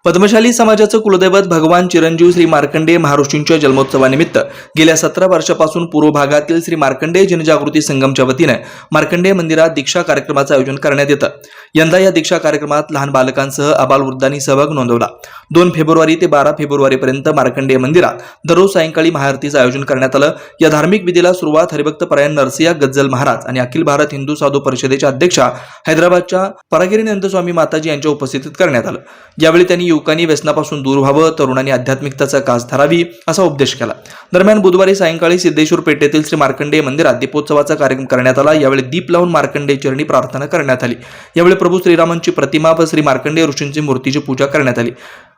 पद्मशाली समाजाचं कुलदैवत भगवान चिरंजीव श्री मार्कंडेय महाऋषींच्या जन्मोत्सवानिमित्त गेल्या 17 वर्षापासून पूर्व भागातील श्री मार्कंडेय जनजागृती संगमच्या वतीने मार्कंडेय मंदिरात दीक्षा कार्यक्रमाचं आयोजन करण्यात येतं। यंदा या दीक्षा कार्यक्रमात लहान बालकांसह आबालवृद्धांनी सहभाग नोंदवला। 2 फेब्रुवारी ते 12 फेब्रुवारीपर्यंत मार्कंडेय मंदिरात दररोज सायंकाळी महाआरतीचं आयोजन करण्यात आलं। या धार्मिक विधीला सुरुवात हरिभक्त परायण नरसिया गज्जल महाराज आणि अखिल भारत हिंदू साधू परिषदेच्या अध्यक्षा हैदराबादच्या परागिरीनंदस्वामी माताजी यांच्या उपस्थितीत करण्यात आलं। यावेळी त्यांनी युवकांनी व्यसनापासून दूर व्हावं, तरुणांनी आध्यात्मिकतेचा कास धरावी असा उपदेश केला। दरम्यान बुधवारी सायंकाळी सिद्धेश्वर पेठेतील श्री मार्कंडेय मंदिरात दीपोत्सवाचा कार्यक्रम करण्यात आला। यावेळी दीप लावून मार्कंडेय चरणी प्रार्थना करण्यात आली। यावेळी प्रभू श्रीरामांची प्रतिमा व श्री मार्कंडेय ऋषींची मूर्तीची पूजा करण्यात आली।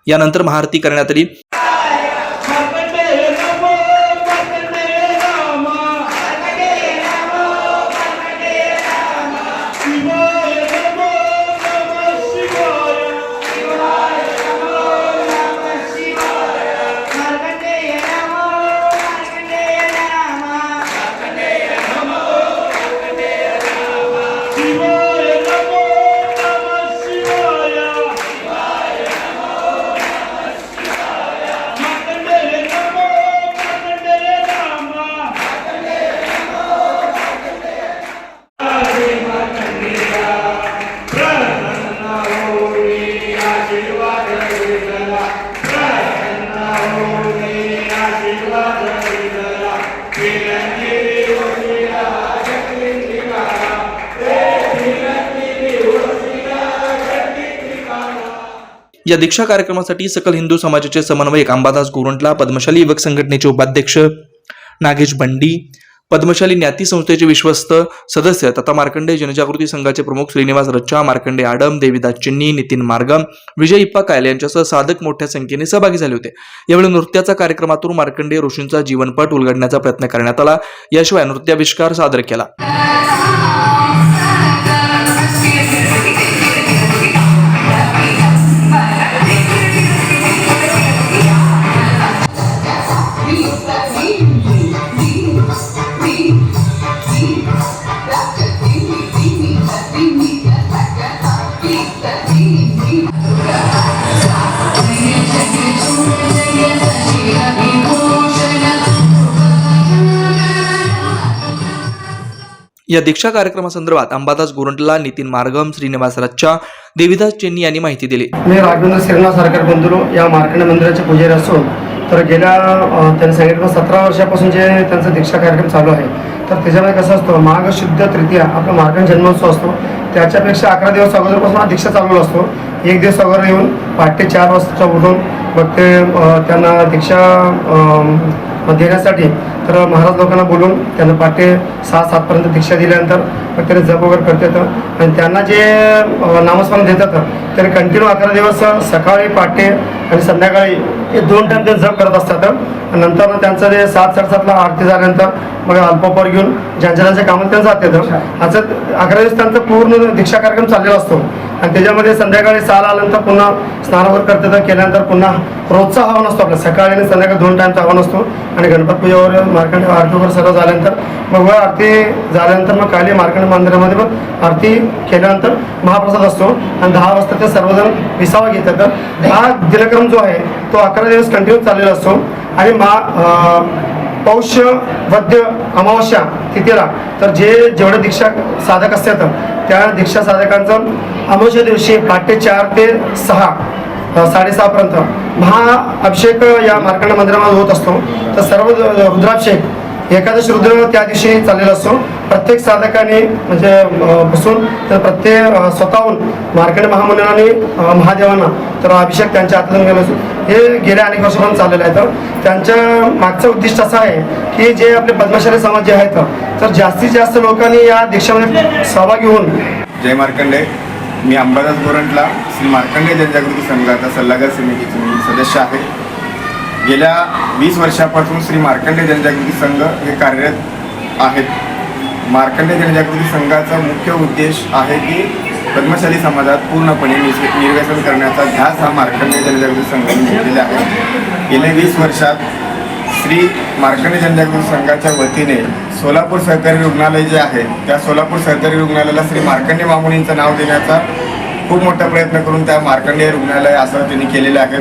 यानंतर महाआरती करण्यात आली। या दीक्षा कार्यक्रमासाठी सकल हिंदू समाजाचे समन्वयक अंबादास गोरंटला, पद्मशाली युवक संघटनेचे उपाध्यक्ष नागेश बंडी, पद्मशाली न्याती संस्थेचे विश्वस्त सदस्य तथा मार्कंडेय जनजागृती संघाचे प्रमुख श्रीनिवास रच्चा, मार्कंडेय आडम, देवीदास चिन्नी, नितीन मार्गम, विजय इप्पा कायल यांच्यासह साधक मोठ्या संख्येने सहभागी झाले होते। यावेळी नृत्याचा कार्यक्रमातून मार्कंडेय ऋषींचा जीवनपट उलगडण्याचा प्रयत्न करण्यात आला। याशिवाय नृत्याविष्कार सादर केला। या दीक्षा कार्यक्रमासंदर्भात अंबादास गोरंटला, नितीन मार्गम, श्रीनिवास रच्चा, देवीदास चिन्नी यांनी माहिती दिली। मी राघवेंद्र श्रीनिवास सरकार बंधुरो या मार्कंडेय मंदिराचे पुजारी असून तर गेल्या त्यांनी सांगितलं 17 वर्षापासून जे त्यांचा दीक्षा कार्यक्रम चालू आहे। तर त्याच्यामध्ये कसं असतं, माघ शुद्ध तृतीया आपला मार्कंडेय जन्मोत्सव असतो, त्याच्यापेक्षा 11 दिवस अगोदरपासून हा दीक्षा चालू असतो। एक दिवस अगोदर येऊन पहाटे 4 वाजता उठून मग ते त्यांना दीक्षा देण्यासाठी तर महाराज लोकांना बोलून त्यांना पहाटे 6-7 पर्यंत दीक्षा दिल्यानंतर मग त्याने जप वगैरे करतात आणि त्यांना जे नामस्मरण देतात तरी कंटिन्यू 11 दिवस सकाळी पहाटे आणि संध्याकाळी हे 2 टाइम ते जप करत असतात। आणि नंतर त्यांचं ते 7-7:30ला आरती झाल्यानंतर मग अल्पोपहार घेऊन ज्यांच्या कामात त्यांचं जातात। असं 11 दिवस त्यांचा पूर्ण दीक्षा कार्यक्रम चाललेला असतो आणि त्याच्यामध्ये संध्याकाळी 6ला आल्यानंतर पुन्हा स्नान वगैरे करतात। केल्यानंतर पुन्हा रोजचा हवन असतो आपला, सकाळी आणि संध्याकाळी 2 टाइमचा हवन असतो आणि गणपती पूजेवर मार्कंडेय आरती वगैरे सर्व झाल्यानंतर मग आरती झाल्यानंतर मग खाली मार्कंडेय मंदिरामध्ये पण आरती केल्यानंतर महाप्रसाद असतो आणि 10 वाजता ते सर्वजण विसावा घेतात। हा दिनक्रम जो आहे तो 11 दिवस कंटिन्यू चाललेला असतो आणि पौष वद्य अमावस्या तिथीला तर जेवढे दीक्षा साधक असतात त्या दीक्षा साधकांचं अमावस्या दिवशी पहाटे 4 ते 6 साडेसहा पर्यंत महाअभिषेक या मार्कंडेय मंदिरामध्ये होत असतो। तर सर्व रुद्राभिषेक एकादश रुद्र त्या दिवशी चाललेला असतो। प्रत्येक साधकाने म्हणजे बसून तर प्रत्येक स्वतःहून मार्कंडेय महामुनींनी महादेवांना तर अभिषेक त्यांच्या हातातून गेला असतो। हे गेल्या अनेक वर्षापासून चाललेलं आहे। तर त्यांच्या मागचं उद्दिष्ट असं आहे की जे आपले पद्मशाली समाज जे आहेत तर जास्तीत जास्त लोकांनी या दीक्षेमध्ये सहभागी होऊन। जय मार्कंडेय। मी अंबादास गोरंटला, श्री मार्कंडेय जनजागृती संघाचा सल्लागार समितीचे मी सदस्य आहे। गेल्या 20 वर्षापासून श्री मार्कंडेय जनजागृती संघ हे कार्यरत आहेत। मार्कंडेय जनजागृती संघाचा मुख्य उद्देश आहे की पद्मशाली समाजात पूर्णपणे निर्व्यसन करण्याचा ध्यास हा मार्कंडेय जनजागृती संघाने घेतलेला आहे। गेल्या 20 वर्षात श्री मार्कंडेय जनजागृती संघाच्या वतीने सोलापूर सहकारी रुग्णालय जे आहे त्या सोलापूर सहकारी रुग्णालयाला श्री मार्कंडेय महामुनींचं नाव देण्याचा खूप मोठा प्रयत्न करून त्या मार्कंडेय रुग्णालय असं त्यांनी केलेलं आहे.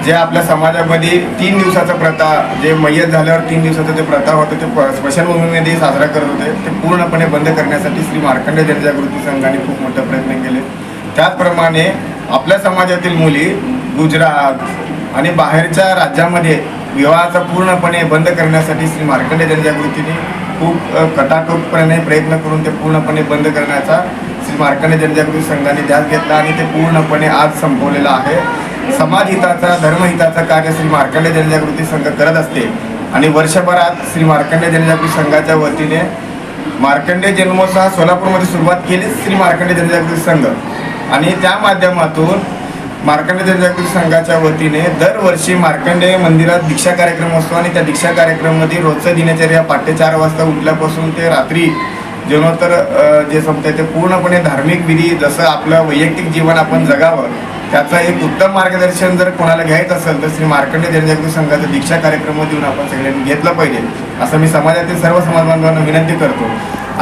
जे आपल्या समाजामध्ये 3 दिवसाचा प्रथा, जे मय्यत झाल्यावर 3 दिवसाचं ते प्रथा होतं, ते स्मशानभूमीमध्ये साजरा करत होते, ते पूर्णपणे बंद करण्यासाठी श्री मार्कंडेय जनजागृती संघाने खूप मोठा प्रयत्न केले. त्याचप्रमाणे आपल्या समाजातील मुली गुजरात आणि बाहेरच्या राज्यामध्ये विवाहाचा पूर्णपणे बंद करण्यासाठी श्री मार्कंडेय जनजागृतीने खूप कटाकोटपणे प्रयत्न करून ते पूर्णपणे बंद करण्याचा श्री मार्कंडेय जनजागृती संघाने ध्यास घेतला आणि ते पूर्णपणे आज संपवलेलं आहे. समाजहिताचा, धर्महिताचा कार्य श्री मार्कंडेय जनजागृती संघ करत असते आणि वर्षभरात श्री मार्कंडेय जनजागृती संघाच्या वतीने मार्कंडेय जन्मोत्सव सोलापूरमध्ये सुरुवात केली श्री मार्कंडेय जनजागृती संघ आणि त्या माध्यमातून मार्कंडेय जनजागृती संघाच्या वतीने दरवर्षी मार्कंडेय मंदिरात दीक्षा कार्यक्रम असतो आणि त्या दीक्षा कार्यक्रमामध्ये रोजचं दिनचर्या 4:30 वाजता उठल्यापासून ते रात्री जेवणोत्तर जे संपते ते पूर्णपणे धार्मिक विधी, जसं आपलं वैयक्तिक जीवन आपण जगावं त्याचं एक उत्तम मार्गदर्शन जर कोणाला घ्यायचं असेल तर श्री मार्कंडेय जनजागृती संघाचा दीक्षा कार्यक्रम देऊन आपण सगळ्यांनी घेतलं पाहिजे असं मी समाजातील सर्व समाजबांधवांना विनंती करतो.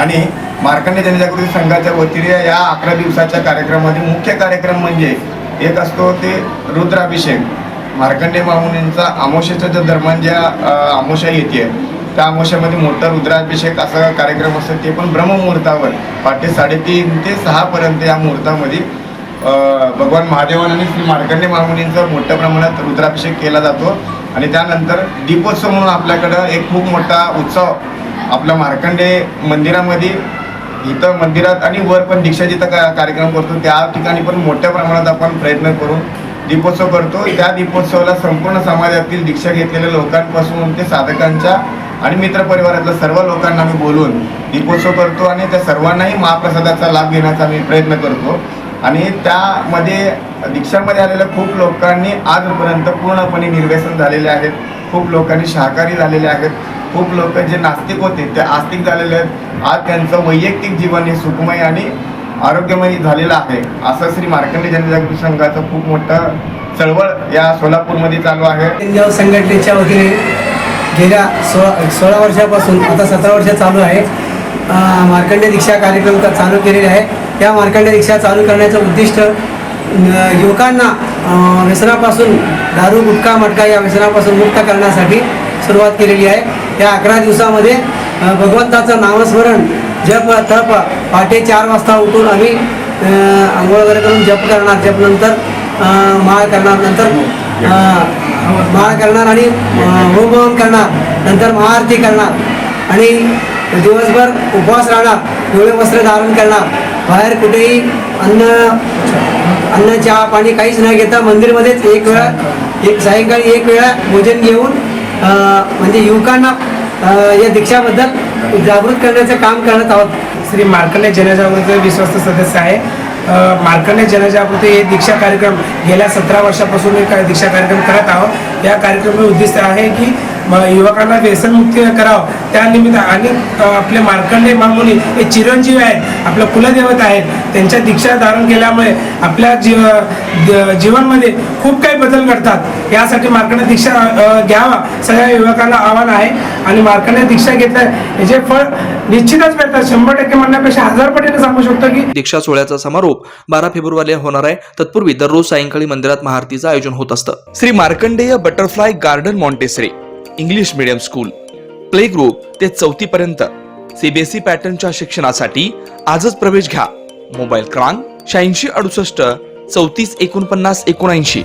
आणि मार्कंडेय जनजागृती संघाच्या वतीने या 11 दिवसाच्या कार्यक्रमामध्ये मुख्य कार्यक्रम म्हणजे एक असतो ते रुद्राभिषेक. मार्कंडेय महामुनींचा अमावस्येच्या जो दरम्यान ज्या अमावस्या येते त्या अमावस्यामध्ये मोठा रुद्राभिषेक असा कार्यक्रम असतो, ते पण ब्रह्ममुहूर्तावर 3:30 ते 6 पर्यंत या मुहूर्तामध्ये भगवान महादेवान आणि श्री मार्कंडेय महामुनींचा मोठ्या प्रमाणात रुद्राभिषेक केला जातो. आणि त्यानंतर दीपोत्सव म्हणून आपल्याकडं एक खूप मोठा उत्सव आपल्या मार्कंडेय मंदिरामध्ये, इथं मंदिरात आणि वर पण दीक्षा जिथं कार्यक्रम करतो त्या ठिकाणी पण मोठ्या प्रमाणात आपण प्रयत्न करून दीपोत्सव करतो. त्या दीपोत्सवाला संपूर्ण समाजातील दीक्षा घेतलेल्या लोकांपासून ते साधकांच्या आणि मित्रपरिवारातल्या सर्व लोकांना आम्ही बोलवून दीपोत्सव करतो आणि त्या सर्वांनाही महाप्रसादाचा लाभ घेण्याचा आम्ही प्रयत्न करतो. आणि त्यामध्ये दीक्षामध्ये आलेल्या खूप लोकांनी आजपर्यंत पूर्णपणे निर्व्यसन झालेले आहेत, खूप लोकांनी शाकाहारी झालेले आहेत, खूप लोक जे नास्तिक होते ते आस्तिक झालेले आहेत. आज त्यांचं वैयक्तिक जीवन हे सुखमय आणि आरोग्यमय झालेलं आहे. असं श्री मार्कंडेय जनजागृती संघाचं खूप मोठं चळवळ या सोलापूरमध्ये चालू आहे. जनजागृती संघटनेच्या वतीने गेल्या 16 वर्षापासून आता 17 वर्ष चालू आहे मार्कंडेय दीक्षा कार्यक्रम चालू केलेले आहे. या मार्कंडेय दीक्षा चालू करण्याचं उद्दिष्ट युवकांना व्यसनापासून, दारू गुटखा मटका या व्यसनापासून मुक्त करण्यासाठी सुरुवात केलेली आहे. या 11 दिवसामध्ये भगवंताचं नामस्मरण, जप, तप 4:30 वाजता उठून आम्ही आंघोळ वगैरे करून जप करणार, जप नंतर माळ करणार, नंतर माळ करणार आणि होमहवन करणार, नंतर महाआरती करणार आणि दिवसभर उपवास राहणार, पिवळे वस्त्र धारण करणार, बाहेर कुठेही अन्न चहा पाणी काहीच न घेता मंदिरमध्येच सायंकाळी एक वेळा भोजन घेऊन म्हणजे युवकांना या दीक्षाबद्दल जागृत करण्याचं काम करत आहोत. श्री मार्कंडेय जनजागृती विश्वस्त सदस्य आहे. मार्कंडेय जनजागृती हे दीक्षा कार्यक्रम गेल्या 17 वर्षापासून एक दीक्षा कार्यक्रम करत आहोत. या कार्यक्रमाचे उद्दिष्ट आहे की युवकांना व्यसनमुक्ती करावं, त्यानिमित्त आणि आपले मार्कंडेय महामुनी हे चिरंजीवी आहेत, आपलं कुलदैवत आहेत. त्यांच्या दीक्षा धारण केल्यामुळे आपल्या जीवनमध्ये खूप काही बदल घडतात. यासाठी मार्कंडेय दीक्षा घ्यावा सगळ्या युवकांना आव्हान आहे आणि मार्कंडेय दीक्षा घेतल्या याचे फळ निश्चितच मिळतात. 100% म्हणण्यापेक्षा 1000 पटीने सांगू शकतो की दीक्षा सोहळ्याचा समारोप 12 फेब्रुवारीला होणार आहे. तत्पूर्वी दररोज सायंकाळी मंदिरात महाआरतीचं आयोजन होत असतं. Shri Markandey butterfly garden montessori English medium school, play group ते 4थी पर्यंत सीबीएसई पॅटर्नच्या शिक्षणासाठी आजच प्रवेश घ्या. मोबाईल क्रमांक 8668 34 49 79.